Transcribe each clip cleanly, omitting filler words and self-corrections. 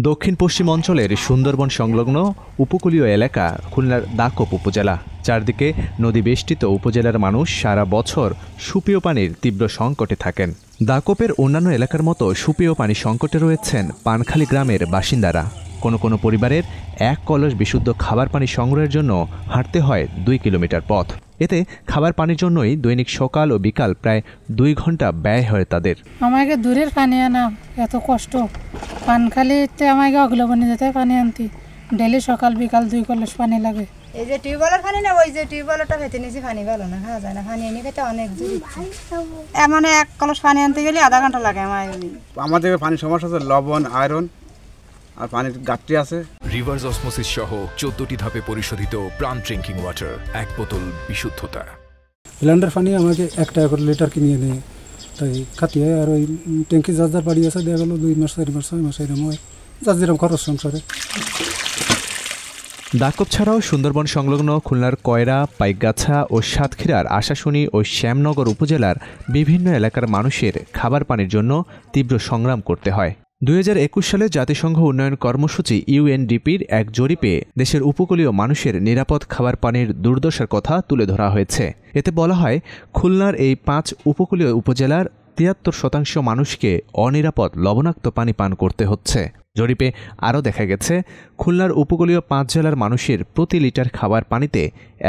দক্ষিণ পশ্চিম অঞ্চলের সুন্দরবন সংলগ্ন উপকূলীয় এলাকা খুলনার দাকোপ উপজেলা। চারদিকে নদী বেষ্টিত উপজেলার মানুষ সারা বছর সুপেয় পানির তীব্র সংকটে থাকেন। দাকোপের অন্যান্য এলাকার মতো সুপেয় পানি সংকটে রয়েছেন পানখালী গ্রামের বাসিন্দারা। কোনো পরিবারের এক কলস বিশুদ্ধ খাবার পানি সংগ্রহের জন্য হাঁটতে হয় 2 কিলোমিটার পথ। এতে খাবার পানির জন্যই দৈনিক সকাল ও বিকাল প্রায় 2 ঘন্টা ব্যয় হয় তাদের। আমাকে দূরের পানি আনা এত কষ্ট। পানখালীতে আমাকে অগ্লবনে যেতে পানি আনতে ডেলি সকাল বিকাল 2 কলস পানি লাগে। এই যে টিউবওয়েলের পানি না, ওই যে টিউবওয়েলটা ভেতরে নিচে পানি ভালো না, খাওয়া যায় না। পানি এনে খেতে অনেক দূর, এমন 1 কলস পানি আনতে গেলে আধা ঘন্টা লাগে আমাদের পানির সমস্যা আছে, লবণ, আয়রন আর পানির ঘাটতি আছে। রিভার্স অসমোসিস সহ 14টি ধাপে পরিশোধিত প্রাণ ড্রিঙ্কিং ওয়াটার, 1 বোতল বিশুদ্ধতা। ব্লেন্ডার পানি আমাকে 1 টাকা করে লিটার কিনে এনে তাই খাতি হয়। আর ওই ট্যাঙ্কি যার বাড়ি আছে দেখা গেল 2 মাস 4 মাস 6 মাস এরকম হয়, যার যেরকম খরচ সংসারে। দাকোপ ছাড়াও সুন্দরবন সংলগ্ন খুলনার কয়রা, পাইকগাছা ও সাতক্ষীরার আশাশুনি ও শ্যামনগর উপজেলার বিভিন্ন এলাকার মানুষের খাবার পানির জন্য তীব্র সংগ্রাম করতে হয়। 2021 সালে জাতিসংঘ উন্নয়ন কর্মসূচি UNDPর এক জরিপে দেশের উপকূলীয় মানুষের নিরাপদ খাবার পানির দুর্দশার কথা তুলে ধরা হয়েছে। এতে বলা হয়, খুলনার এই 5 উপকূলীয় উপজেলার 73% মানুষকে অনিরাপদ লবণাক্ত পানি পান করতে হচ্ছে। জরিপে আরও দেখা গেছে, খুলনার উপকূলীয় 5 জেলার মানুষের প্রতি লিটার খাবার পানিতে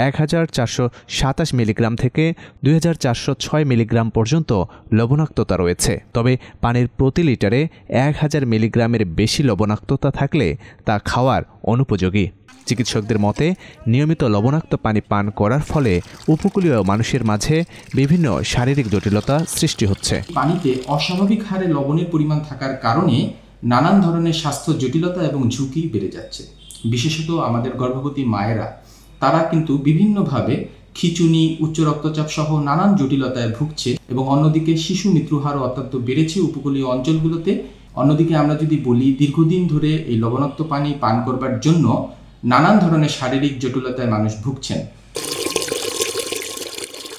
1427 মিলিগ্রাম থেকে 2406 মিলিগ্রাম পর্যন্ত লবণাক্ততা রয়েছে। তবে পানির প্রতি লিটারে 1000 মিলিগ্রামের বেশি লবণাক্ততা থাকলে তা খাওয়ার অনুপযোগী। চিকিৎসকদের মতে, নিয়মিত লবণাক্ত পানি পান করার ফলে উপকূলীয় মানুষের মাঝে বিভিন্ন শারীরিক জটিলতা সৃষ্টি হচ্ছে। পানিতে অস্বাভাবিক হারে লবণের পরিমাণ থাকার কারণে নানান ধরনের স্বাস্থ্য জটিলতা এবং ঝুঁকি বেড়ে যাচ্ছে। বিশেষত আমাদের গর্ভবতী মায়েরা, তারা কিন্তু বিভিন্নভাবে খিঁচুনি, উচ্চ রক্তচাপ সহ নানান জটিলতায় ভুগছে এবং অন্যদিকে শিশু মৃত্যু হারও অত্যন্ত বেড়েছে উপকূলীয় অঞ্চলগুলোতে। অন্যদিকে আমরা যদি বলি, দীর্ঘদিন ধরে এই লবণাক্ত পানি পান করবার জন্য নানান ধরনের শারীরিক জটিলতায় মানুষ ভুগছেন।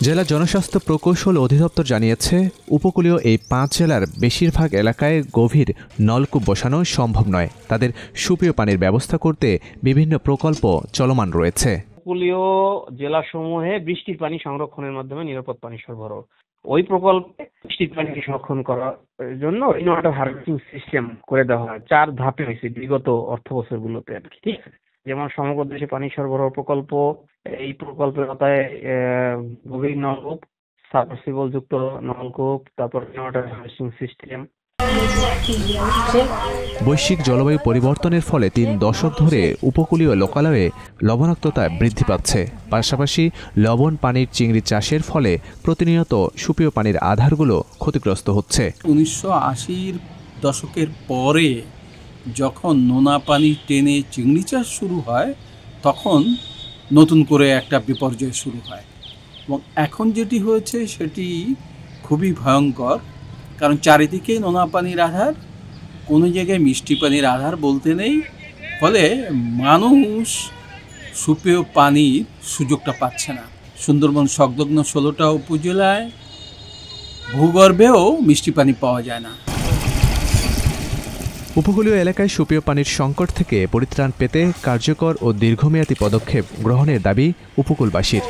জেলা জনস্বাস্থ্য প্রকৌশল অধিদপ্তর জানিয়েছে, উপকূলীয় এই 5 জেলার বেশিরভাগ এলাকায় গভীর নলকূপ বসানো সম্ভব নয়। তাদের সুপেয় পানির ব্যবস্থা করতে বিভিন্ন প্রকল্প চলমান রয়েছে। উপকূলীয় জেলাসমূহে বৃষ্টির পানি সংরক্ষণের মাধ্যমে নিরাপদ পানি সরবরাহ, ওই প্রকল্পে বৃষ্টির পানি সংরক্ষণ করার জন্য রেইন ওয়াটার হারভেস্টিং সিস্টেম করে দেওয়া হয়। 4 ধাপে হয়েছে বিগত অর্থ বছরগুলোতে আর কি। ঠিক আছে, যেমন সমগ্র দেশে পানি সরবরাহ প্রকল্প, এই প্রকল্পের আওতায় গভীর নলকূপ, সাবমার্সিবল যুক্ত নলকূপ, তারপর রেইন ওয়াটার হারভেস্টিং সিস্টেম। বৈশ্বিক জলবায়ু পরিবর্তনের ফলে 3 দশক ধরে উপকূলীয় লোকালয়ে লবণাক্ততা বৃদ্ধি পাচ্ছে। পাশাপাশি লবণ পানির চিংড়ি চাষের ফলে প্রতিনিয়ত সুপেয় পানির আধারগুলো ক্ষতিগ্রস্ত হচ্ছে। 1980-র দশকের পরে যখন নোনা পানি টেনে চিংড়ি চাষ শুরু হয়, তখন নতুন করে একটা বিপর্যয় শুরু হয় এবং এখন যেটি হয়েছে সেটি খুবই ভয়ঙ্কর। কারণ চারিদিকে নোনা পানির আধার, কোনো জায়গায় মিষ্টি পানির আধার বলতে নেই। ফলে মানুষ সুপেয় পানির সুযোগটা পাচ্ছে না। সুন্দরবন সংলগ্ন 16টা উপজেলায় ভূগর্ভেও মিষ্টি পানি পাওয়া যায় না। উপকূলীয় এলাকায় সুপেয় পানির সংকট থেকে পরিত্রাণ পেতে কার্যকর ও দীর্ঘমেয়াদী পদক্ষেপ গ্রহণের দাবি উপকূলবাসীর।